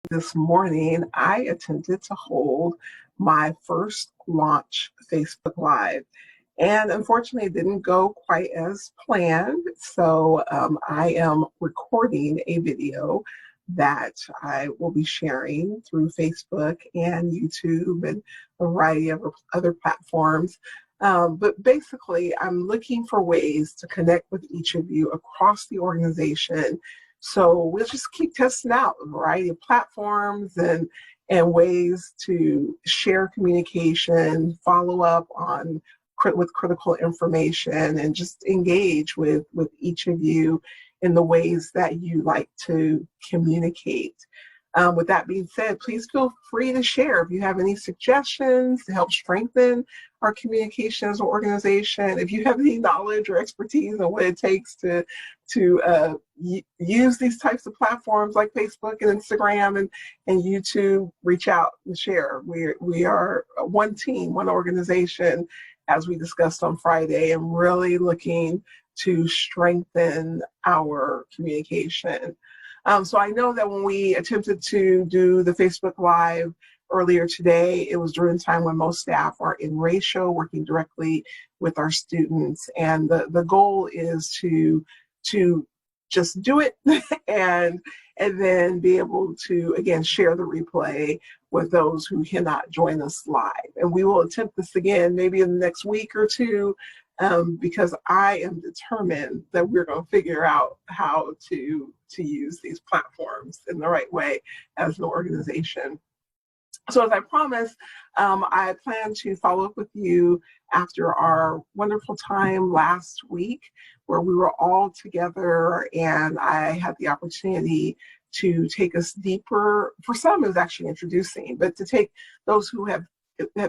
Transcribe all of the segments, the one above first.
This morning, I attempted to hold my first launch Facebook Live. And unfortunately, it didn't go quite as planned. So I am recording a video that I will be sharing through Facebook and YouTube and a variety of other platforms. But basically, I'm looking for ways to connect with each of you across the organization, so we'll just keep testing out a variety of platforms and ways to share communication, follow up on with critical information, and just engage with each of you in the ways that you like to communicate. With that being said, please feel free to share if you have any suggestions to help strengthen our communication as an organization. If you have any knowledge or expertise on what it takes to use these types of platforms like Facebook and Instagram and YouTube, reach out and share. We are one team, one organization, as we discussed on Friday, and really looking to strengthen our communication. So I know that when we attempted to do the Facebook Live earlier today, it was during a time when most staff are in ratio, working directly with our students. And the goal is to just do it and then be able to, again, share the replay with those who cannot join us live. And we will attempt this again maybe in the next week or two, because I am determined that we're going to figure out how to use these platforms in the right way as an organization. So as I promised, I plan to follow up with you after our wonderful time last week, where we were all together and I had the opportunity to take us deeper. For some, it was actually introducing, but to take those who have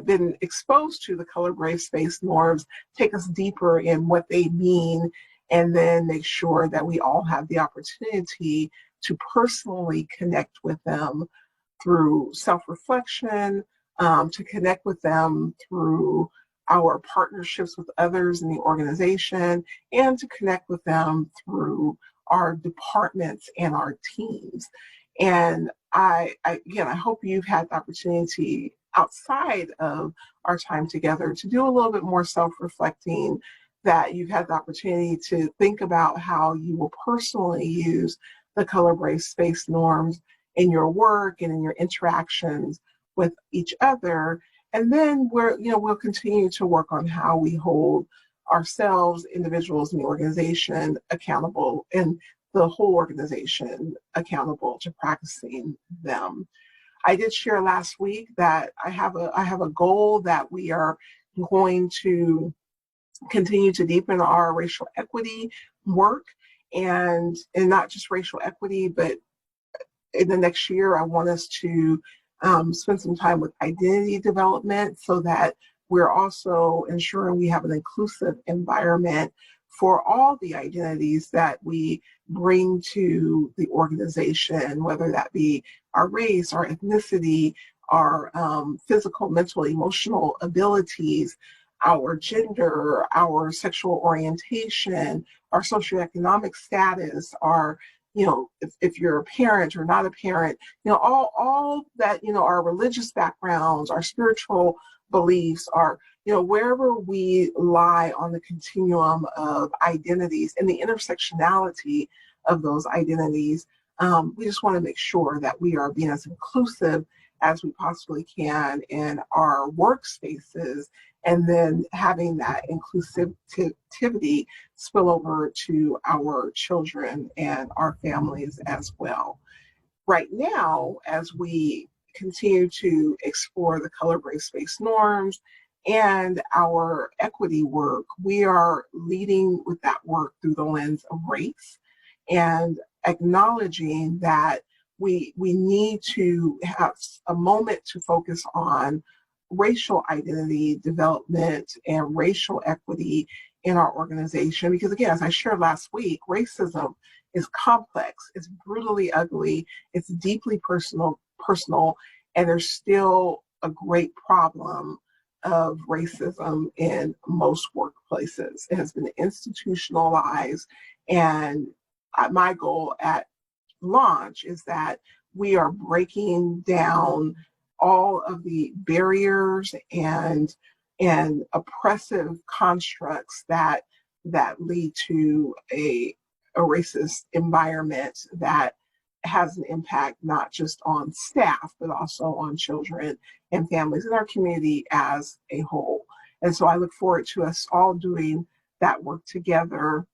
been exposed to the color brave space norms, take us deeper in what they mean, and then make sure that we all have the opportunity to personally connect with them through self-reflection, to connect with them through our partnerships with others in the organization, and to connect with them through our departments and our teams. And I hope you've had the opportunity outside of our time together to do a little bit more self-reflecting, that you've had the opportunity to think about how you will personally use the color brave space norms in your work and in your interactions with each other. And then we'll continue to work on how we hold ourselves, individuals in the organization, accountable, and the whole organization accountable to practicing them. I did share last week that I have a goal that we are going to continue to deepen our racial equity work, and not just racial equity, but in the next year, I want us to spend some time with identity development, so that we're also ensuring we have an inclusive environment for all the identities that we bring to the organization, whether that be our race, our ethnicity, our physical, mental, emotional abilities, our gender, our sexual orientation, our socioeconomic status, our, if you're a parent or not a parent, all that, our religious backgrounds, our spiritual beliefs, our, wherever we lie on the continuum of identities and the intersectionality of those identities, we just want to make sure that we are being as inclusive as we possibly can in our workspaces, and then having that inclusivity spill over to our children and our families as well. Right now, as we continue to explore the color brave space norms and our equity work, we are leading with that work through the lens of race, and acknowledging that we need to have a moment to focus on racial identity development and racial equity in our organization. Because again, as I shared last week, racism is complex, it's brutally ugly, it's deeply personal, and there's still a great problem of racism in most workplaces. It has been institutionalized, and my goal at launch is that we are breaking down all of the barriers and oppressive constructs that lead to a racist environment that has an impact not just on staff, but also on children and families in our community as a whole. And so I look forward to us all doing that work together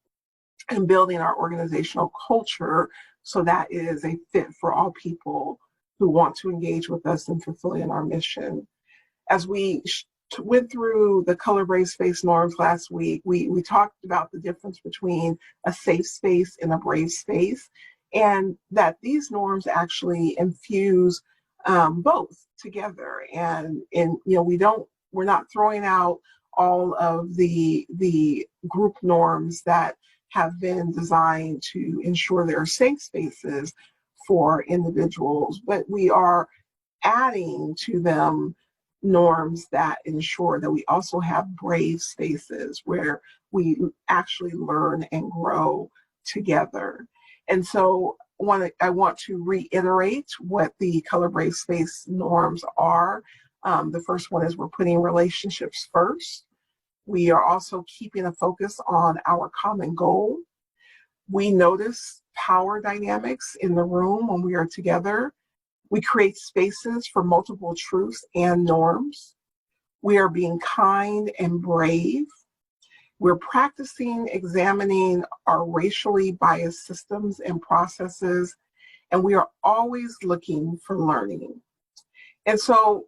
and building our organizational culture so that it is a fit for all people who want to engage with us in fulfilling our mission. As we went through the color, race, space norms last week, we talked about the difference between a safe space and a brave space, and that these norms actually infuse both together. And we're not throwing out all of the group norms that have been designed to ensure there are safe spaces for individuals, but we are adding to them norms that ensure that we also have brave spaces where we actually learn and grow together. And so I want to reiterate what the color, brave space norms are. The first one is we're putting relationships first. We are also keeping a focus on our common goal. We notice power dynamics in the room when we are together. We create spaces for multiple truths and norms. We are being kind and brave. We're practicing examining our racially biased systems and processes, and we are always looking for learning. And so,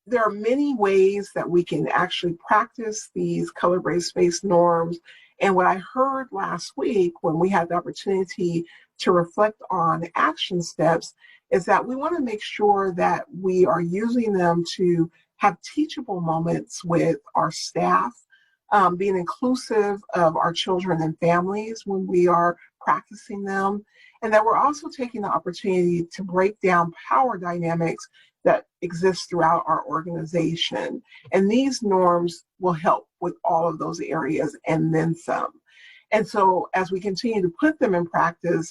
there are many ways that we can actually practice these color, race, space norms. And what I heard last week when we had the opportunity to reflect on action steps is that we want to make sure that we are using them to have teachable moments with our staff, being inclusive of our children and families when we are practicing them, and that we're also taking the opportunity to break down power dynamics that exist throughout our organization. And these norms will help with all of those areas and then some. And so as we continue to put them in practice,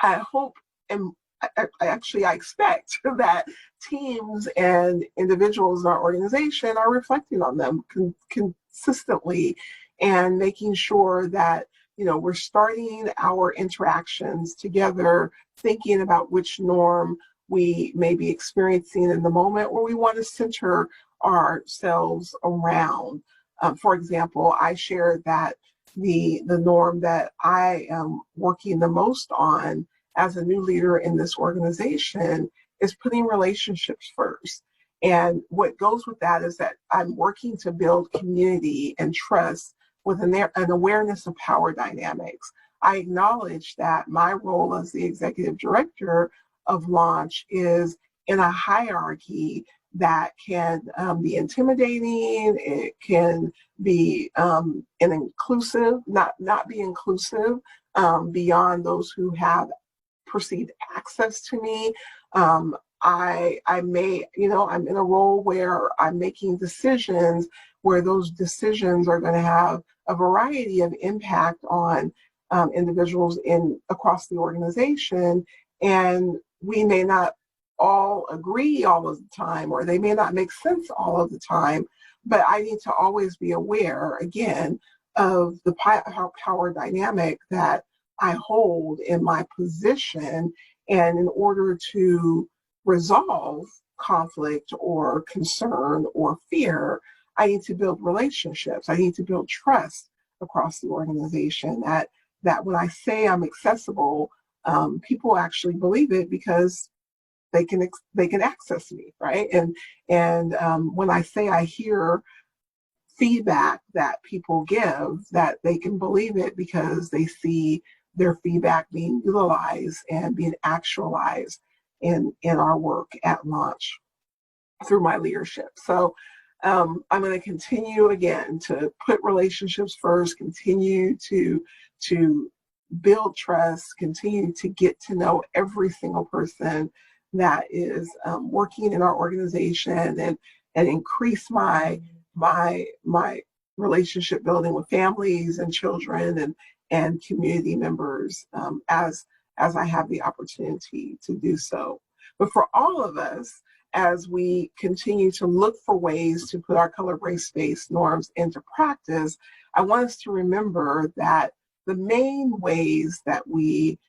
I hope and I expect that teams and individuals in our organization are reflecting on them consistently and making sure that we're starting our interactions together thinking about which norm we may be experiencing in the moment or we want to center ourselves around. For example, I shared that the norm that I am working the most on as a new leader in this organization is putting relationships first. And what goes with that is that I'm working to build community and trust with an awareness of power dynamics. I acknowledge that my role as the executive director of Launch is in a hierarchy that can be intimidating. It can be not be inclusive beyond those who have perceived access to me. I may, I'm in a role where I'm making decisions where those decisions are going to have a variety of impact on individuals across the organization, and we may not all agree all of the time, or they may not make sense all of the time, but I need to always be aware, again, of the power dynamic that I hold in my position, and in order to resolve conflict or concern or fear, I need to build relationships. I need to build trust across the organization that when I say I'm accessible, people actually believe it because they can access me, right? And when I say I hear feedback that people give, that they can believe it because they see their feedback being utilized and being actualized in our work at Launch through my leadership. So I'm going to continue again to put relationships first, continue to build trust, continue to get to know every single person that is working in our organization, and increase my relationship building with families and children and community members as as I have the opportunity to do so. But for all of us, as we continue to look for ways to put our color, race-based norms into practice, I want us to remember that the main ways that we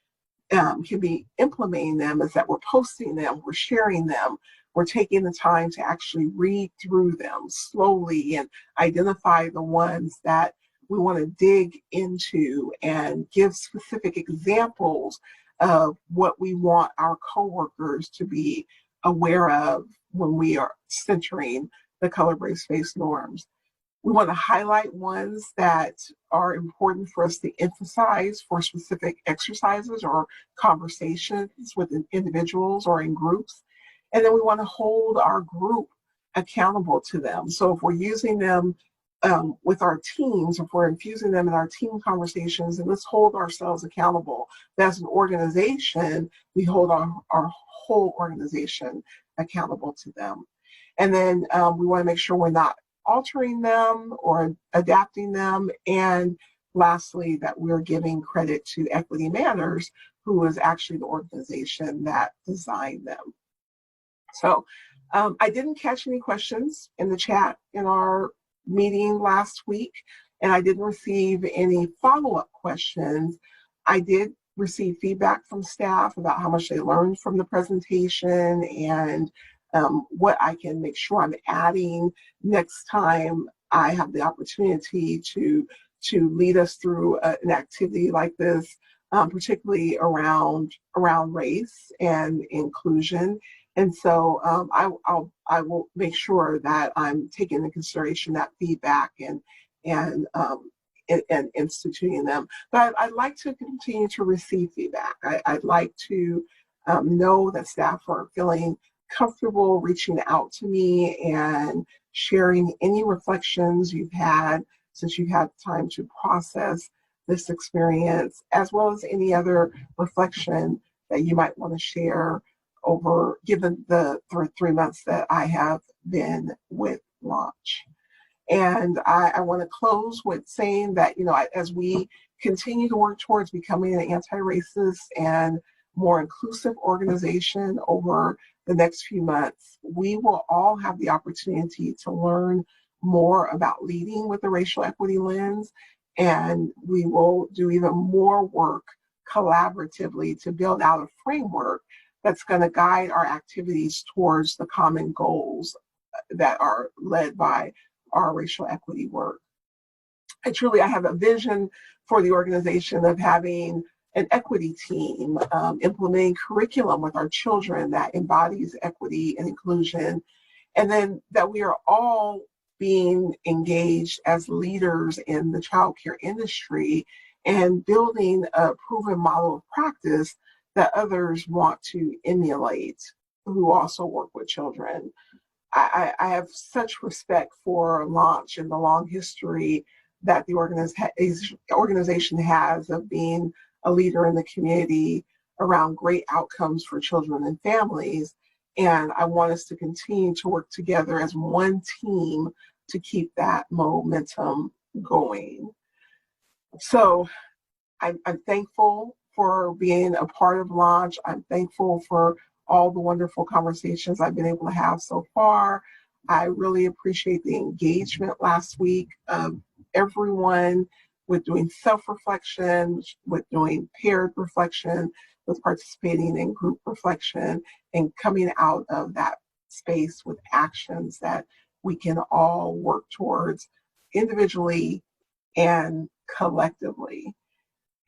can be implementing them is that we're posting them, we're sharing them, we're taking the time to actually read through them slowly and identify the ones that we want to dig into and give specific examples of what we want our coworkers to be aware of when we are centering the color, race-based norms. We want to highlight ones that are important for us to emphasize for specific exercises or conversations with individuals or in groups. And then we want to hold our group accountable to them. So if we're using them with our teams, if we're infusing them in our team conversations, and let's hold ourselves accountable. As an organization, we hold our whole organization accountable to them. And then we want to make sure we're not altering them or adapting them. And lastly, that we're giving credit to Equity Matters, who is actually the organization that designed them. So I didn't catch any questions in the chat in our meeting last week, and I didn't receive any follow-up questions. I did receive feedback from staff about how much they learned from the presentation and what I can make sure I'm adding next time I have the opportunity to lead us through an activity like this, particularly around race and inclusion. And so I will make sure that I'm taking into consideration that feedback and instituting them. But I'd like to continue to receive feedback. I'd like to know that staff are feeling comfortable reaching out to me and sharing any reflections you've had since you've had time to process this experience, as well as any other reflection that you might want to share over, given the 3 months that I have been with Launch. And I want to close with saying that, as we continue to work towards becoming an anti-racist and more inclusive organization over the next few months, we will all have the opportunity to learn more about leading with a racial equity lens, and we will do even more work collaboratively to build out a framework that's going to guide our activities towards the common goals that are led by our racial equity work. I have a vision for the organization of having an equity team, implementing curriculum with our children that embodies equity and inclusion, and then that we are all being engaged as leaders in the childcare industry and building a proven model of practice that others want to emulate who also work with children. I have such respect for Launch and the long history that the organization has of being a leader in the community around great outcomes for children and families. And I want us to continue to work together as one team to keep that momentum going. So I'm thankful for being a part of Launch. I'm thankful for all the wonderful conversations I've been able to have so far. I really appreciate the engagement last week of everyone with doing self-reflection, with doing paired reflection, with participating in group reflection, and coming out of that space with actions that we can all work towards individually and collectively.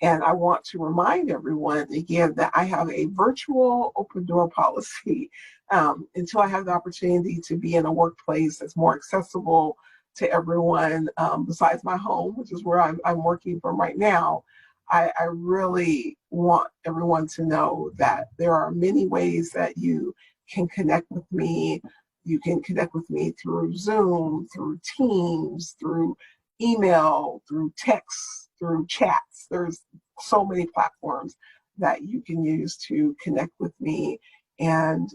And I want to remind everyone again that I have a virtual open door policy until I have the opportunity to be in a workplace that's more accessible to everyone besides my home, which is where I'm working from right now. I really want everyone to know that there are many ways that you can connect with me. You can connect with me through Zoom, through Teams, through email, through text, through chats. There's so many platforms that you can use to connect with me. And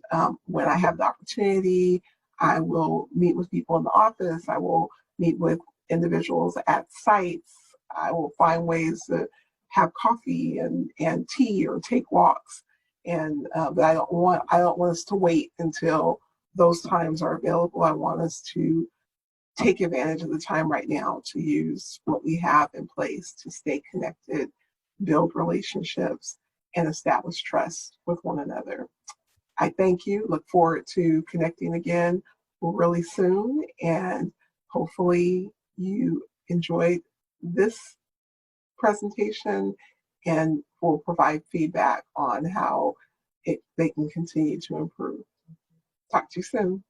when I have the opportunity, I will meet with people in the office. I will meet with individuals at sites. I will find ways to have coffee and tea or take walks. And but I don't want us to wait until those times are available. I want us to take advantage of the time right now to use what we have in place to stay connected, build relationships, and establish trust with one another. I thank you. Look forward to connecting again really soon, and hopefully you enjoyed this presentation and will provide feedback on how they can continue to improve. Talk to you soon.